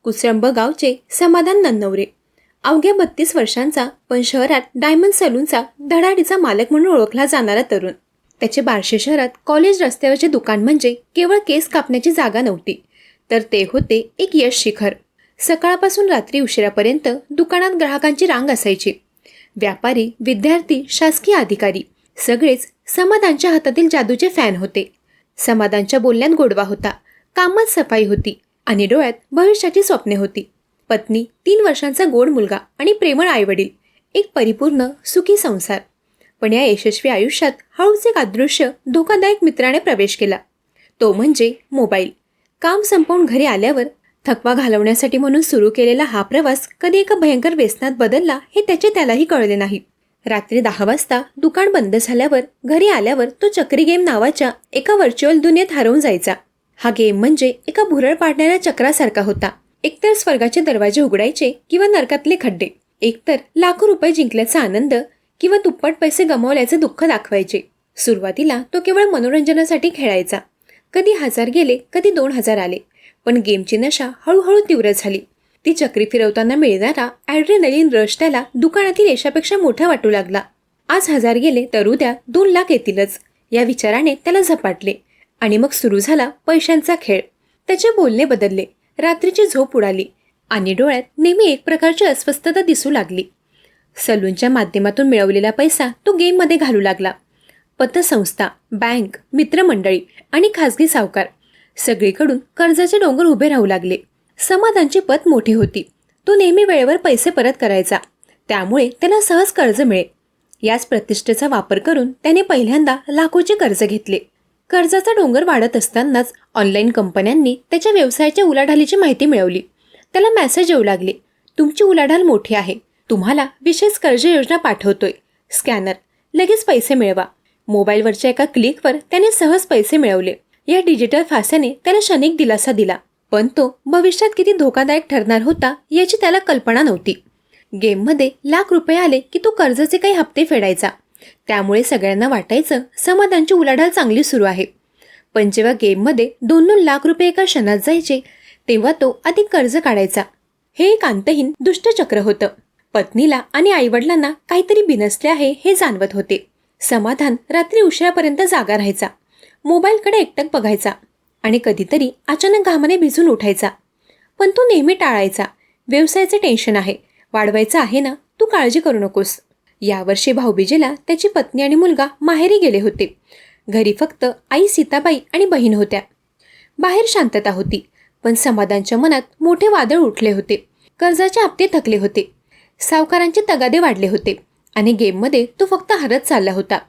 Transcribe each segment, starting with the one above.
कुसंब गावचे समाधान नन्नवरे. अवघ्या 32 वर्षांचा पण शहरात डायमंड सलूनचा धडाडीचा मालक म्हणून ओळखला जाणारा तरुण. त्याचे बार्शी शहरात कॉलेज रस्त्यावरचे दुकान म्हणजे केवळ केस कापण्याची जागा नव्हती, तर ते होते एक यश शिखर. सकाळपासून रात्री उशिरापर्यंत दुकानात ग्राहकांची रांग असायची. व्यापारी, विद्यार्थी, शासकीय अधिकारी सगळेच समाधानच्या हातातील जादूचे फॅन होते. समाधानच्या बोलण्यात गोडवा होता, कामात सफाई होती आणि डोळ्यात भविष्याची स्वप्ने होती. पत्नी, 3 वर्षांचा गोड मुलगा आणि प्रेमळ आईवडील, एक परिपूर्ण सुखी संसार. पण या यशस्वी आयुष्यात हळूच एक अदृश्य धोकादायक मित्राने प्रवेश केला. तो म्हणजे मोबाईल. काम संपवून घरी आल्यावर थकवा घालवण्यासाठी म्हणून सुरू केलेला हा प्रवास कधी एका भयंकर व्यसनात बदलला हे त्यालाही कळले नाही. रात्री 10 वाजता दुकान बंद झाल्यावर घरी आल्यावर तो चक्री गेम नावाच्या एका व्हर्च्युअल दुनियेत हरवून जायचा. हा गेम म्हणजे एका भुरळ पाडणाऱ्या चक्रासारखा होता. एकतर स्वर्गाचे दरवाजे उघडायचे किंवा नरकातले खड्डे, एकतर लाखो रुपये जिंकल्याचा आनंद किंवा दुप्पट पैसे गमावल्याचे दुःख दाखवायचे. सुरुवातीला तो केवळ मनोरंजनासाठी खेळायचा. कधी 1000 गेले, कधी 2000 आले, पण गेमची नशा हळूहळू तीव्र झाली. ती चक्री फिरवताना मिळणारा ॲड्रेनलिन रश त्याला दुकानातील यशापेक्षा मोठा वाटू लागला. आज 1000 गेले तर उद्या 2 लाख येतीलच, या विचाराने त्याला झपाटले. आणि मग सुरू झाला पैशांचा खेळ. त्याचे बोलणे बदलले, रात्रीची झोप उडाली आणि डोळ्यात नेहमी एक प्रकारची अस्वस्थता दिसू लागली. सलूनच्या माध्यमातून मिळवलेला पैसा तो गेममध्ये घालू लागला. पतसंस्था, बँक, मित्रमंडळी आणि खासगी सावकार सगळीकडून कर्जाचे डोंगर उभे राहू लागले. समाधानची पत मोठी होती. तो नेहमी वेळेवर पैसे परत करायचा, त्यामुळे त्याला सहज कर्ज मिळे. याच प्रतिष्ठेचा वापर करून त्याने पहिल्यांदा लाखोचे कर्ज घेतले. कर्जाचा डोंगर वाढत असतानाच ऑनलाईन कंपन्यांनी त्याच्या व्यवसायाच्या उलाढालीची माहिती मिळवली. त्याला मेसेज येऊ लागले, तुमची उलाढाल मोठी आहे, तुम्हाला विशेष कर्ज योजना पाठवतोय, स्कॅनर, लगेच पैसे मिळवा. मोबाईलवरच्या एका क्लिकवर त्याने सहज पैसे मिळवले. या डिजिटल फास्याने त्याला क्षणिक दिलासा दिला, पण तो भविष्यात किती धोकादायक ठरणार होता याची त्याला कल्पना नव्हती. गेममध्ये लाख रुपये आले की तो कर्जाचे काही हप्ते फेडायचा, त्यामुळे सगळ्यांना वाटायचं समाधानची उलाढाल चांगली सुरू आहे. पण जेव्हा गेममध्ये 2-2 लाख रुपये एका क्षणात जायचे तेव्हा तो अधिक कर्ज काढायचा. हे एक अंतहीन दुष्टचक्र होतं. पत्नीला आणि आईवडिलांना काहीतरी बिनसले आहे हे जाणवत होते. समाधान रात्री उशिरापर्यंत जागा राहायचा, मोबाईलकडे एकटक बघायचा आणि कधीतरी अचानक घामाने भिजून उठायचा. पण तो नेहमी टाळायचा, व्यवसायाचे टेन्शन आहे, वाढवायचं आहे ना, तू काळजी करू नकोस. यावर्षी भाऊबीजेला त्याची पत्नी आणि मुलगा माहेरी गेले होते. घरी फक्त आई सीताबाई आणि बहीण होत्या. बाहेर शांतता होती, पण समाधानच्या मनात मोठे वादळ उठले होते. कर्जाचे हप्ते थकले होते, सावकारांचे तगादे वाढले होते आणि गेममध्ये तो फक्त हरत चालला होता.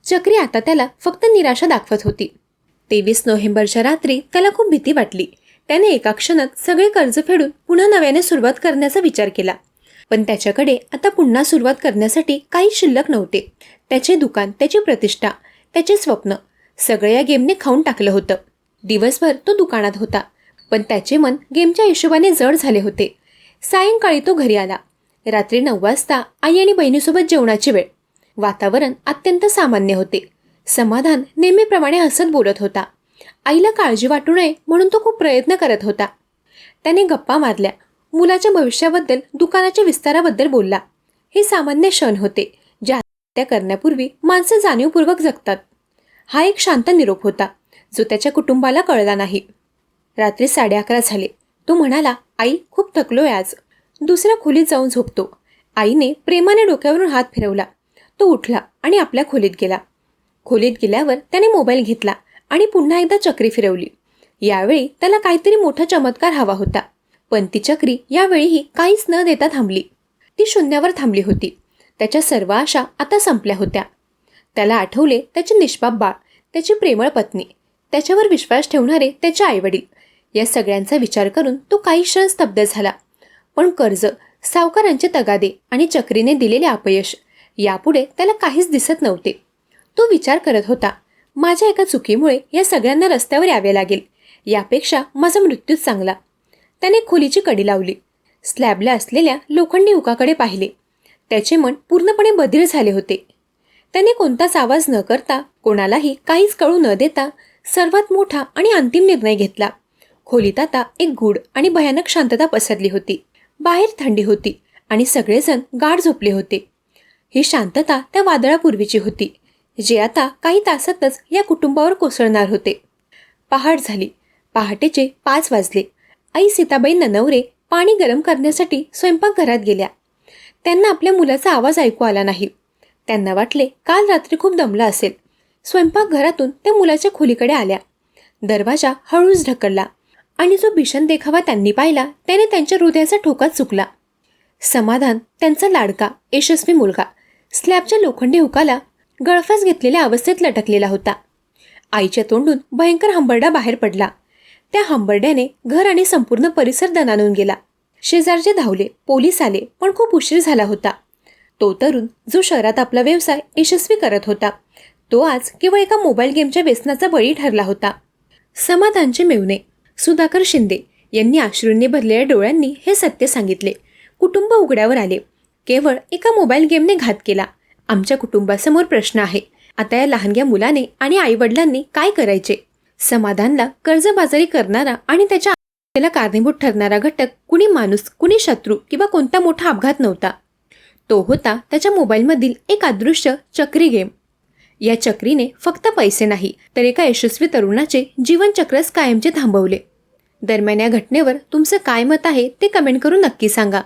चक्री आता त्याला फक्त निराशा दाखवत होती. 23 नोव्हेंबरच्या रात्री त्याला खूप भीती वाटली. त्याने एका क्षणात सगळे कर्ज फेडून पुन्हा नव्याने सुरुवात करण्याचा विचार केला. पण त्याच्याकडे आता पुन्हा सुरुवात करण्यासाठी काही शिल्लक नव्हते. त्याचे दुकान, त्याची प्रतिष्ठा, त्याचे स्वप्न सगळे या गेमने खाऊन टाकलं होतं. दिवसभर तो दुकानात होता, पण त्याचे मन गेमच्या हिशोबाने जड झाले होते. सायंकाळी तो घरी आला. रात्री 9 वाजता आई आणि बहिणीसोबत जेवणाची वेळ. वातावरण अत्यंत सामान्य होते. समाधान नेहमीप्रमाणे हसत बोलत होता. आईला काळजी वाटू नये म्हणून तो खूप प्रयत्न करत होता. त्याने गप्पा मारल्या, मुलाच्या भविष्याबद्दल, दुकानाच्या विस्ताराबद्दल बोलला. हे सामान्य क्षण होते जे आत्महत्या करण्यापूर्वी माणसे जाणीवपूर्वक जगतात. हा एक शांत निरोप होता जो त्याच्या कुटुंबाला कळला नाही. रात्री 11:30 झाले. तो म्हणाला, आई, खूप थकलोय आज, दुसऱ्या खोलीत जाऊन झोपतो. आईने प्रेमाने डोक्यावरून हात फिरवला. तो उठला आणि आपल्या खोलीत गेला. खोलीत गेल्यावर त्याने मोबाईल घेतला आणि पुन्हा एकदा चक्री फिरवली. यावेळी त्याला काहीतरी मोठा चमत्कार हवा होता, पण ती चक्री यावेळीही काहीच न देता थांबली. ती शून्यावर थांबली होती. त्याच्या सर्व आशा आता संपल्या होत्या. त्याला आठवले त्याचे निष्पाप बाळ, त्याची प्रेमळ पत्नी, त्याच्यावर विश्वास ठेवणारे त्याचे आईवडील. या सगळ्यांचा विचार करून तो काही क्षण स्तब्ध झाला. पण कर्ज, सावकारांचे तगादे आणि चक्रीने दिलेले अपयश यापुढे त्याला काहीच दिसत नव्हते. तो विचार करत होता, माझ्या एका चुकीमुळे या सगळ्यांना रस्त्यावर यावे लागेल, यापेक्षा माझा मृत्यूच चांगला. त्याने खोलीची कडी लावली. स्लॅबला असलेल्या लोखंडी हुकाकडे पाहिले. त्याचे मन पूर्णपणे बधीर झाले होते. त्याने कोणताच आवाज न करता, कोणालाही काहीच कळू न देता सर्वात मोठा आणि अंतिम निर्णय घेतला. खोलीत आता एक गूढ आणि भयानक शांतता पसरली होती. बाहेर थंडी होती आणि सगळेजण गाढ झोपले होते. ही शांतता त्या वादळापूर्वीची होती, जे आता काही तासातच या कुटुंबावर कोसळणार होते. पहाट झाली. पहाटेचे 5 वाजले. आई सीताबाई ननवरे पाणी गरम करण्यासाठी स्वयंपाकघरात गेल्या. त्यांना आपल्या मुलाचा आवाज ऐकू आला नाही. त्यांना वाटले काल रात्री खूप दमला असेल. स्वयंपाकघरातून त्या मुलाच्या खोलीकडे आल्या. दरवाजा हळूच ढकलला आणि जो भीषण देखावा त्यांनी पाहिला त्याने त्यांच्या हृदयाचा ठोका चुकला. समाधान, त्यांचा लाडका यशस्वी मुलगा, स्लॅबच्या लोखंडी हुकाला गळफास घेतलेल्या अवस्थेत लटकलेला होता. आईच्या तोंडून भयंकर हंबरडा बाहेर पडला. त्या हंबरड्याने घर आणि संपूर्ण परिसर दणाणून गेला. शेजारचे धावले, पोलीस आले, पण खूप उशीर झाला होता. तो तरुण जो शहरात आपला व्यवसाय यशस्वी करत होता, तो आज केवळ एका मोबाईल गेमच्या व्यसनाचा बळी ठरला होता. समाधानचे मेव्हणे सुधाकर शिंदे यांनी अश्रूंनी भरलेल्या डोळ्यांनी हे सत्य सांगितले. कुटुंब उघड्यावर आले. केवळ एका मोबाईल गेमने घात केला. आमच्या कुटुंबासमोर प्रश्न आहे. आता या लहानग्या मुलाने आणि आईवडिलांनी काय करायचे? समाधानला कर्जबाजारी करणारा आणि त्याला कारणीभूत ठरणारा घटक कुणी माणूस, कुणी शत्रू किंवा कोणता मोठा अपघात नव्हता. तो होता त्याच्या मोबाईलमधील एक अदृश्य चक्री गेम. या चक्रीने फक्त पैसे नाही तर एका यशस्वी तरुणाचे जीवनचक्रच कायमचे थांबवले. दरम्यान या घटनेवर तुमचं काय मत आहे ते कमेंट करून नक्की सांगा.